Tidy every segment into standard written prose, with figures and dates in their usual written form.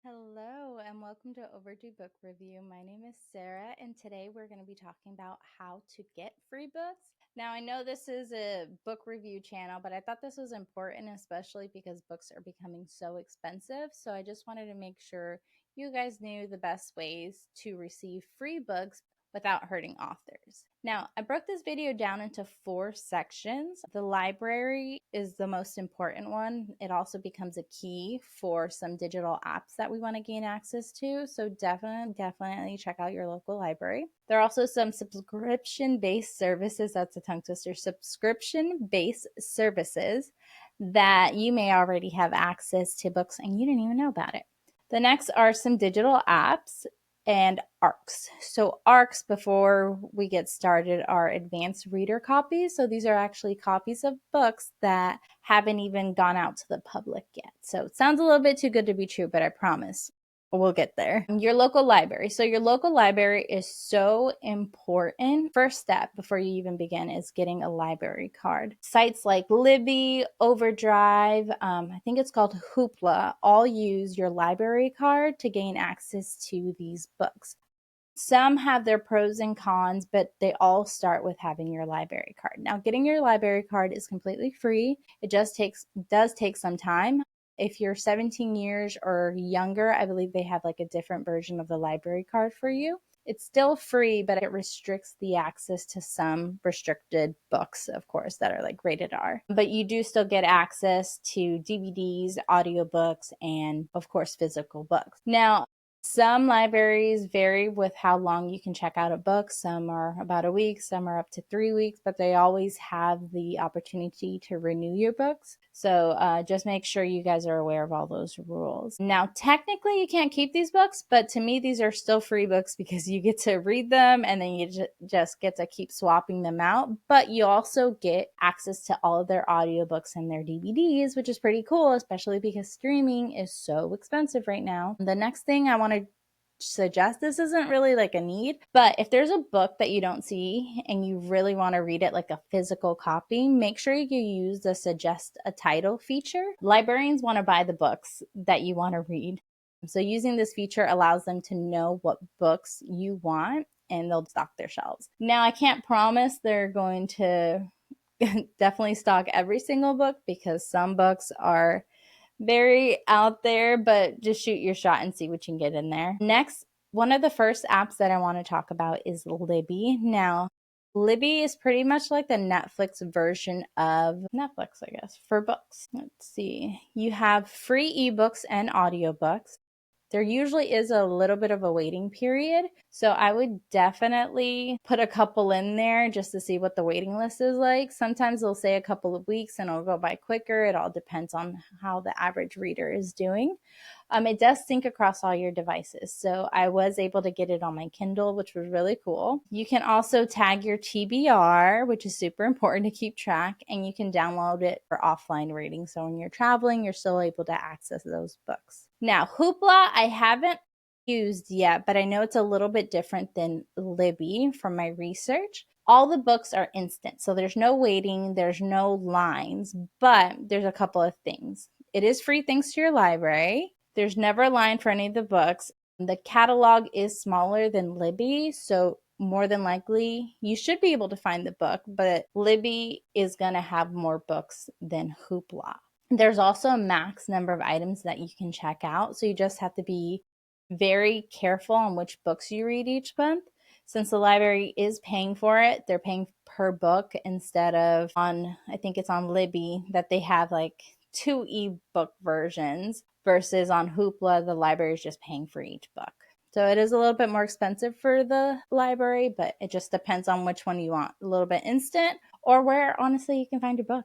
Hello and welcome to Overdue Book Review. My name is Sarah and today we're going to be talking about how to get free books. Now I know this is a book review channel, but I thought this was important, especially because books are becoming so expensive. So I just wanted to make sure you guys knew the best ways to receive free books without hurting authors. Now, I broke this video down into 4 sections. The library is the most important one. It also becomes a key for some digital apps that we want to gain access to. So definitely check out your local library. There are also some subscription-based services, that's a tongue twister, subscription-based services that you may already have access to books and you didn't even know about it. The next are some digital apps and ARCs. So ARCs, before we get started, are advanced reader copies. So these are actually copies of books that haven't even gone out to the public yet. So it sounds a little bit too good to be true, but I promise we'll get there. Your local library. So your local library is so important. First step before you even begin is getting a library card. Sites like Libby, Overdrive, I think it's called Hoopla, all use your library card to gain access to these books. Some have their pros and cons, but they all start with having your library card. Now, getting your library card is completely free. It just does take some time. If you're 17 years or younger, I believe they have like a different version of the library card for you. It's still free, but it restricts the access to some restricted books, of course, that are like rated R. But you do still get access to DVDs, audiobooks, and of course, physical books. Now, some libraries vary with how long you can check out a book. Some are about a week, some are up to 3 weeks, but they always have the opportunity to renew your books. So just make sure you guys are aware of all those rules. Now, technically, you can't keep these books, but to me, these are still free books because you get to read them and then you just get to keep swapping them out. But you also get access to all of their audiobooks and their DVDs, which is pretty cool, especially because streaming is so expensive right now. The next thing I want to suggest, this isn't really like a need, but if there's a book that you don't see and you really want to read it like a physical copy, make sure you use the suggest a title feature. Librarians want to buy the books that you want to read. So using this feature allows them to know what books you want and they'll stock their shelves. Now, I can't promise they're going to definitely stock every single book because some books are very out there, but just shoot your shot and see what you can get in there. Next, one of the first apps that I want to talk about is Libby. Now, Libby is pretty much like the Netflix version of Netflix, I guess, for books. Let's see. You have free ebooks and audiobooks. There usually is a little bit of a waiting period. So I would definitely put a couple in there just to see what the waiting list is like. Sometimes they'll say a couple of weeks and it'll go by quicker. It all depends on how the average reader is doing. It does sync across all your devices. So I was able to get it on my Kindle, which was really cool. You can also tag your TBR, which is super important to keep track, and you can download it for offline reading. So when you're traveling, you're still able to access those books. Now, Hoopla, I haven't used yet, but I know it's a little bit different than Libby from my research. All the books are instant, so there's no waiting, there's no lines, but there's a couple of things. It is free thanks to your library. There's never a line for any of the books. The catalog is smaller than Libby, so more than likely you should be able to find the book, but Libby is going to have more books than Hoopla. There's also a max number of items that you can check out, so you just have to be very careful on which books you read each month. Since the library is paying for it, they're paying per book instead of on, I think it's on Libby that they have like 2 ebook versions versus on Hoopla, the library is just paying for each book. So it is a little bit more expensive for the library, but it just depends on which one you want. A little bit instant or where honestly you can find your book.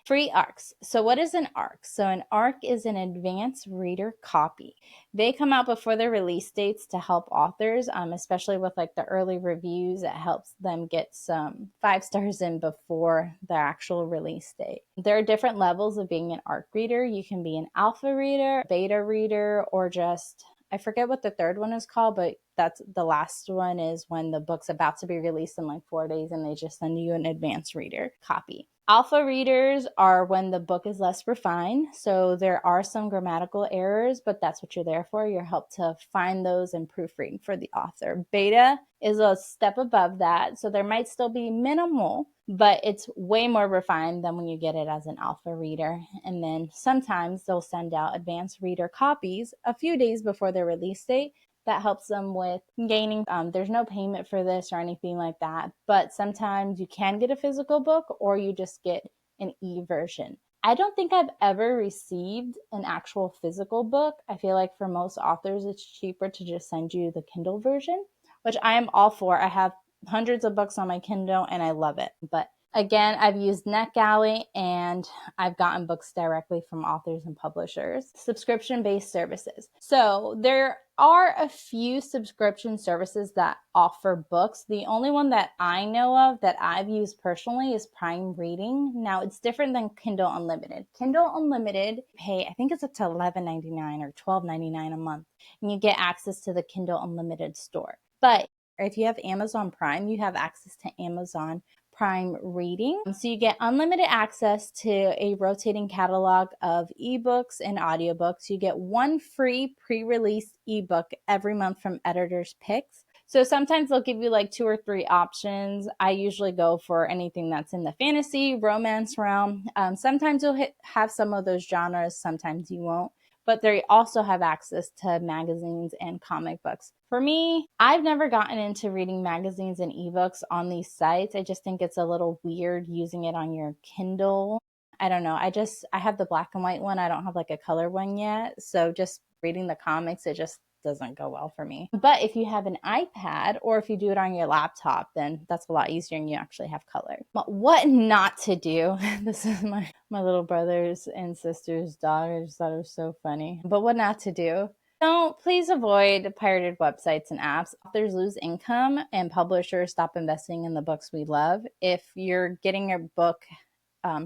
Free ARCs. So what is an ARC? So an ARC is an advanced reader copy. They come out before their release dates to help authors, especially with like the early reviews. It helps them get some 5 stars in before the actual release date. There are different levels of being an ARC reader. You can be an alpha reader, beta reader, or just I forget what the third one is called, but that's the last one is when the book's about to be released in like 4 days and they just send you an advanced reader copy. Alpha readers are when the book is less refined. So there are some grammatical errors, but that's what you're there for. You're helped to find those and proofread for the author. Beta is a step above that. So there might still be minimal, but it's way more refined than when you get it as an alpha reader. And then sometimes they'll send out advanced reader copies a few days before their release date. That helps them with gaining. There's no payment for this or anything like that, but sometimes you can get a physical book or you just get an e-version. I don't think I've ever received an actual physical book. I feel like for most authors, it's cheaper to just send you the Kindle version, which I am all for. I have hundreds of books on my Kindle and I love it. But again, I've used NetGalley and I've gotten books directly from authors and publishers. Subscription-based services. So there are a few subscription services that offer books. The only one that I know of that I've used personally is Prime Reading. Now it's different than Kindle Unlimited. Kindle Unlimited pay, I think it's up to $11.99 or $12.99 a month, and you get access to the Kindle Unlimited store. But if you have Amazon Prime, you have access to Amazon Prime Reading. So you get unlimited access to a rotating catalog of ebooks and audiobooks. You get one free pre-release ebook every month from Editor's Picks. So sometimes they'll give you like 2 or 3 options. I usually go for anything that's in the fantasy, romance realm. Sometimes you'll have some of those genres, sometimes you won't. But they also have access to magazines and comic books. For me, I've never gotten into reading magazines and ebooks on these sites. I just think it's a little weird using it on your Kindle. I don't know. I have the black and white one. I don't have like a color one yet. So just reading the comics, it just doesn't go well for me. But if you have an iPad or if you do it on your laptop, then that's a lot easier and you actually have color. But what not to do, this is my little brothers and sisters' dog. I just thought it was so funny. But what not to do. Don't please avoid pirated websites and apps. Authors lose income and publishers stop investing in the books we love. If you're getting a book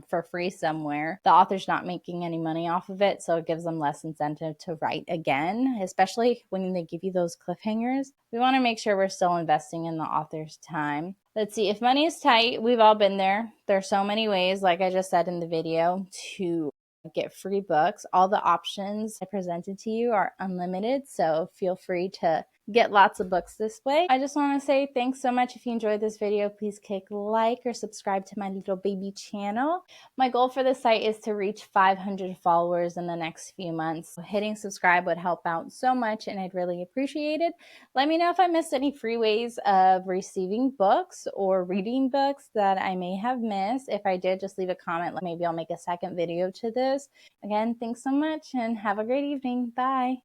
for free somewhere, the author's not making any money off of it, so it gives them less incentive to write again, especially when they give you those cliffhangers. We want to make sure we're still investing in the author's time. Let's see, if money is tight, we've all been there. There's so many ways, like I just said in the video, to get free books. All the options I presented to you are unlimited, so feel free to get lots of books this way. I just want to say thanks so much. If you enjoyed this video, please click like or subscribe to my little baby channel. My goal for the site is to reach 500 followers in the next few months. Hitting subscribe would help out so much and I'd really appreciate it. Let me know if I missed any free ways of receiving books or reading books that I may have missed. If I did, just leave a comment. Maybe I'll make a second video to this. Again, thanks so much and have a great evening. Bye.